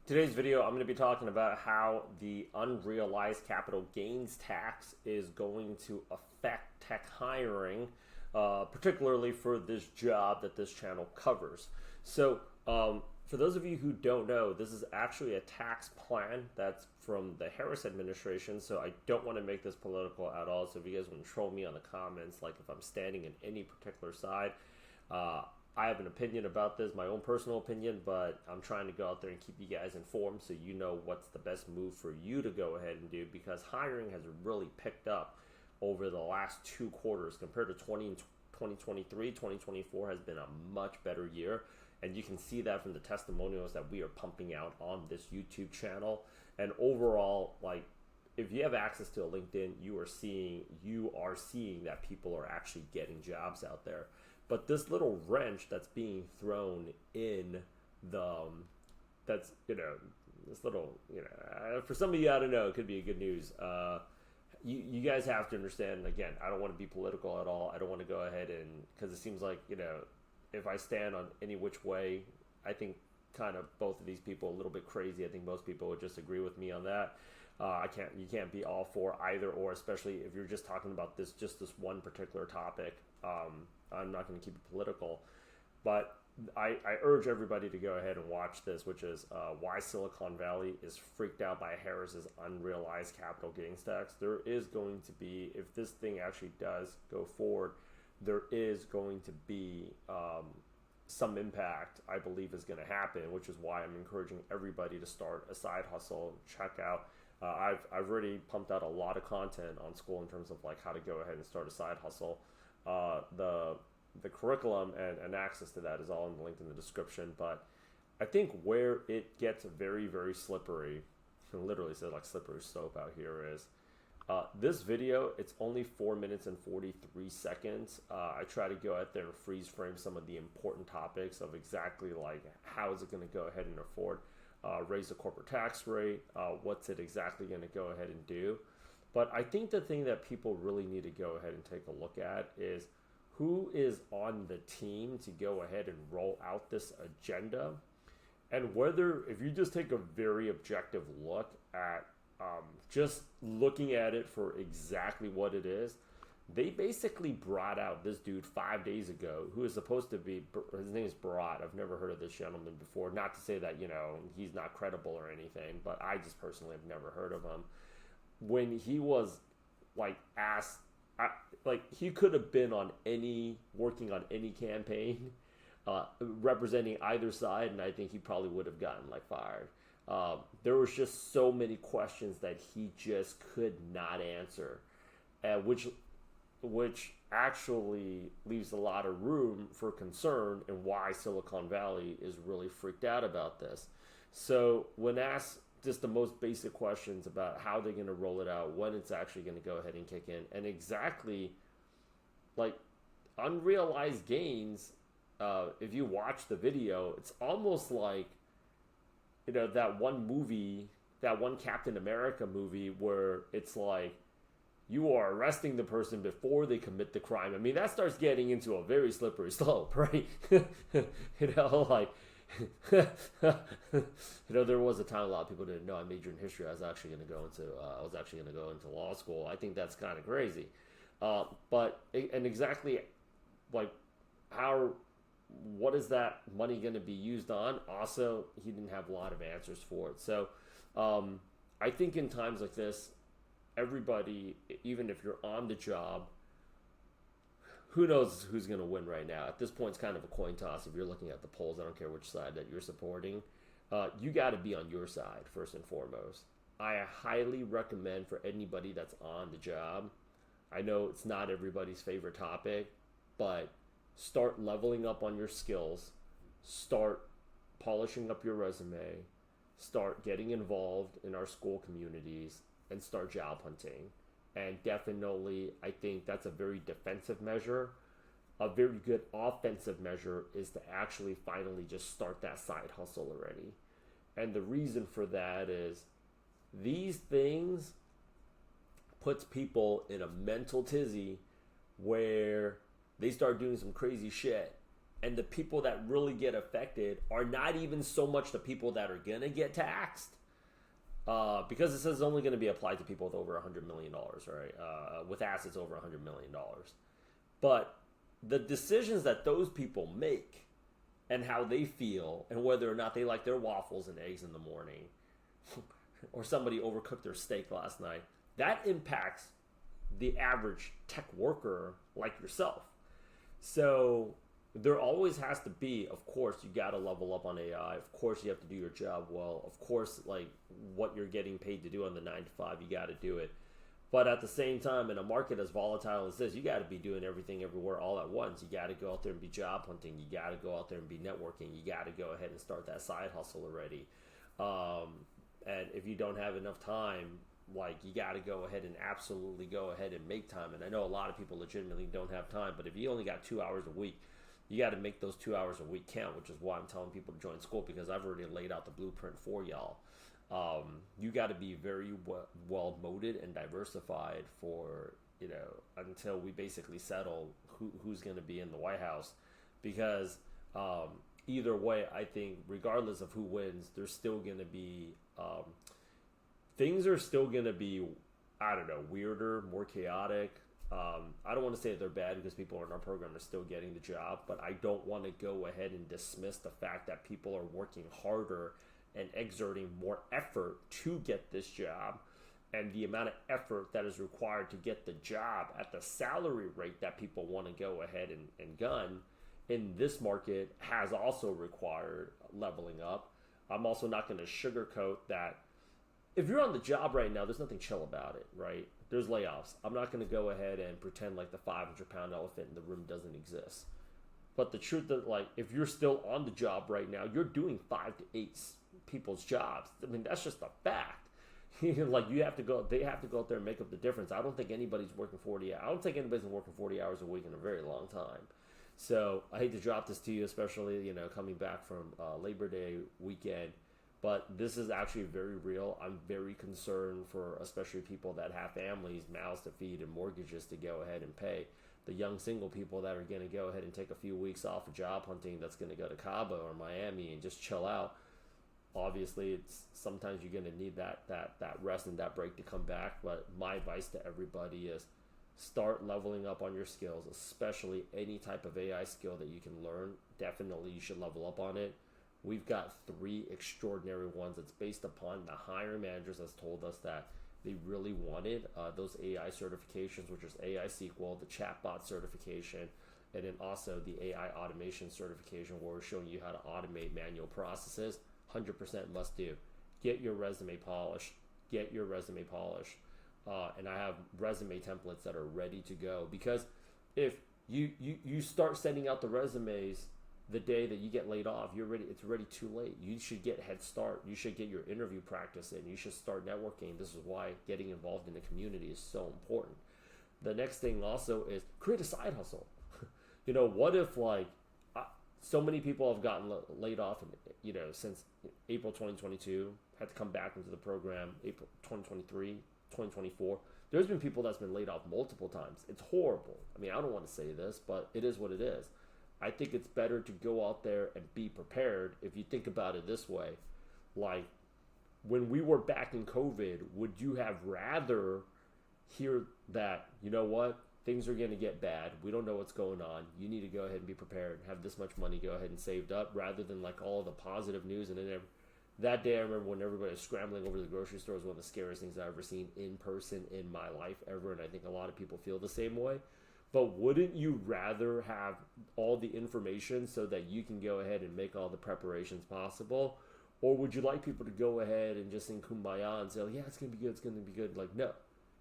Today's video, I'm going to be talking about how the unrealized capital gains tax is going to affect tech hiring, particularly for this job that this channel covers. So, for those of you who don't know, this is actually a tax plan that's from the Harris administration. So I don't want to make this political at all. So if you guys want to troll me on the comments, like if I'm standing in any particular side, I have an opinion about this, my own personal opinion, but I'm trying to go out there and keep you guys informed so you know what's the best move for you to go ahead and do, because hiring has really picked up over the last 2 quarters compared to 2023. 2024 has been a much better year, and you can see that from the testimonials that we are pumping out on this YouTube channel. And overall, like, if you have access to a LinkedIn, you are seeing that people are actually getting jobs out there. But this little wrench that's being thrown in that's, this little, for some of you, I don't know, it could be a good news. You guys have to understand, again, I don't want to be political at all. I don't want to go ahead and, because it seems like, if I stand on any which way, I think kind of both of these people a little bit crazy. I think most people would just agree with me on that. You can't be all for either or, especially if you're just talking about this one particular topic. I'm not going to keep it political, but I urge everybody to go ahead and watch this, which is why Silicon Valley is freaked out by Harris's unrealized capital gains tax. There is going to be, if this thing actually does go forward, there is going to be some impact, I believe, is going to happen, which is why I'm encouraging everybody to start a side hustle. Check out. I've already pumped out a lot of content on school in terms of like how to go ahead and start a side hustle. The curriculum and access to that is all linked in the description. But I think where it gets very, very slippery, I literally said like slippery slope out here, is this video. It's only 4 minutes and 43 seconds. I try to go out there and freeze frame some of the important topics of exactly like how is it going to go ahead and afford raise the corporate tax rate, what's it exactly going to go ahead and do. But I think the thing that people really need to go ahead and take a look at is who is on the team to go ahead and roll out this agenda, and whether, if you just take a very objective look at just looking at it for exactly what it is, they basically brought out this dude 5 days ago who is supposed to be, his name is Barat. I've never heard of this gentleman before. Not to say that, he's not credible or anything, but I just personally have never heard of him. When he was like asked, he could have been working on any campaign, representing either side, and I think he probably would have gotten like fired. There was just so many questions that he just could not answer, which actually leaves a lot of room for concern and why Silicon Valley is really freaked out about this. So when asked just the most basic questions about how they're going to roll it out, when it's actually going to go ahead and kick in, and exactly like unrealized gains, if you watch the video, it's almost like, that one Captain America movie where it's like you are arresting the person before they commit the crime. I mean, that starts getting into a very slippery slope, right? Like, there was a time a lot of people didn't know I majored in history. I was actually going to go into law school. I think that's kind of crazy. And exactly like what is that money going to be used on? Also, he didn't have a lot of answers for it. So I think in times like this, everybody, even if you're on the job, who knows who's going to win right now? At this point, it's kind of a coin toss. If you're looking at the polls, I don't care which side that you're supporting. You got to be on your side, first and foremost. I highly recommend for anybody that's on the job. I know it's not everybody's favorite topic, but start leveling up on your skills. Start polishing up your resume. Start getting involved in our school communities and start job hunting. And definitely, I think that's a very defensive measure. A very good offensive measure is to actually finally just start that side hustle already. And the reason for that is these things puts people in a mental tizzy where they start doing some crazy shit And the people that really get affected are not even so much the people that are going to get taxed, because it says it's only going to be applied to people with over $100 million, right? With assets over $100 million. But the decisions that those people make and how they feel and whether or not they like their waffles and eggs in the morning or somebody overcooked their steak last night, that impacts the average tech worker like yourself. So there always has to be, of course, you got to level up on AI. Of course, you have to do your job well. Of course, like what you're getting paid to do on the 9 to 5, you got to do it. But at the same time, in a market as volatile as this, you got to be doing everything everywhere all at once. You got to go out there and be job hunting. You got to go out there and be networking. You got to go ahead and start that side hustle already. And if you don't have enough time, like you got to go ahead and absolutely go ahead and make time. And I know a lot of people legitimately don't have time, but if you only got 2 hours a week, you got to make those 2 hours a week count, which is why I'm telling people to join school, because I've already laid out the blueprint for y'all. You got to be very well molded and diversified for, until we basically settle who's going to be in the White House, because either way, I think regardless of who wins, there's still going to be things are still going to be, I don't know, weirder, more chaotic. I don't want to say they're bad because people in our program are still getting the job, but I don't want to go ahead and dismiss the fact that people are working harder and exerting more effort to get this job, and the amount of effort that is required to get the job at the salary rate that people want to go ahead and gun in this market has also required leveling up. I'm also not going to sugarcoat that if you're on the job right now, there's nothing chill about it, right? There's layoffs. I'm not going to go ahead and pretend like the 500-pound elephant in the room doesn't exist. But the truth is, like, if you're still on the job right now, you're doing 5 to 8 people's jobs. I mean, that's just a fact. Like, they have to go out there and make up the difference. I don't think anybody's working 40 hours. I don't think anybody's been working 40 hours a week in a very long time. So I hate to drop this to you, especially, coming back from Labor Day weekend. But this is actually very real. I'm very concerned for especially people that have families, mouths to feed, and mortgages to go ahead and pay. The young single people that are going to go ahead and take a few weeks off of job hunting, that's going to go to Cabo or Miami and just chill out. Obviously, it's sometimes you're going to need that rest and that break to come back. But my advice to everybody is start leveling up on your skills, especially any type of AI skill that you can learn. Definitely, you should level up on it. We've got 3 extraordinary ones. It's based upon the hiring managers has told us that they really wanted those AI certifications, which is AI SQL, the chatbot certification, and then also the AI automation certification, where we're showing you how to automate manual processes. 100% must do. Get your resume polished. And I have resume templates that are ready to go, because if you start sending out the resumes the day that you get laid off, it's already too late. You should get head start. You should get your interview practice in. You should start networking. This is why getting involved in the community is so important. The next thing also is create a side hustle. What if so many people have gotten laid off, since April 2022, had to come back into the program, April 2023, 2024. There's been people that's been laid off multiple times. It's horrible. I mean, I don't want to say this, but it is what it is. I think it's better to go out there and be prepared. If you think about it this way, like when we were back in COVID, would you have rather hear that, things are going to get bad, we don't know what's going on, you need to go ahead and be prepared, have this much money, go ahead and saved up, rather than like all the positive news? And then that day, I remember when everybody was scrambling over to the grocery store, was one of the scariest things I've ever seen in person in my life ever. And I think a lot of people feel the same way. But wouldn't you rather have all the information so that you can go ahead and make all the preparations possible? Or would you like people to go ahead and just sing Kumbaya and say, yeah, it's going to be good, it's going to be good? Like, no.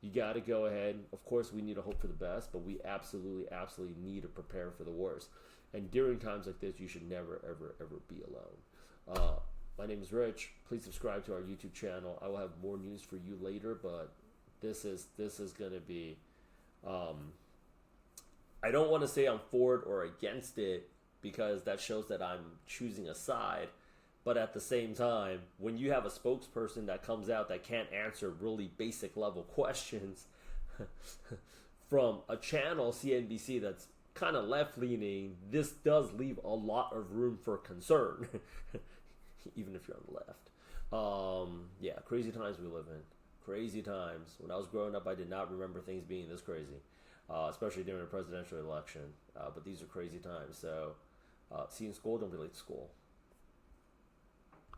You got to go ahead. Of course, we need to hope for the best, but we absolutely need to prepare for the worst. And during times like this, you should never, ever, ever be alone. My name is Rich. Please subscribe to our YouTube channel. I will have more news for you later, but this is going to be... I don't want to say I'm for it or against it, because that shows that I'm choosing a side. But at the same time, when you have a spokesperson that comes out that can't answer really basic level questions from a channel, CNBC, that's kind of left leaning, this does leave a lot of room for concern, even if you're on the left. Yeah, crazy times we live in. Crazy times. When I was growing up, I did not remember things being this crazy, especially during a presidential election. But these are crazy times. So, see you in school, don't be late to school.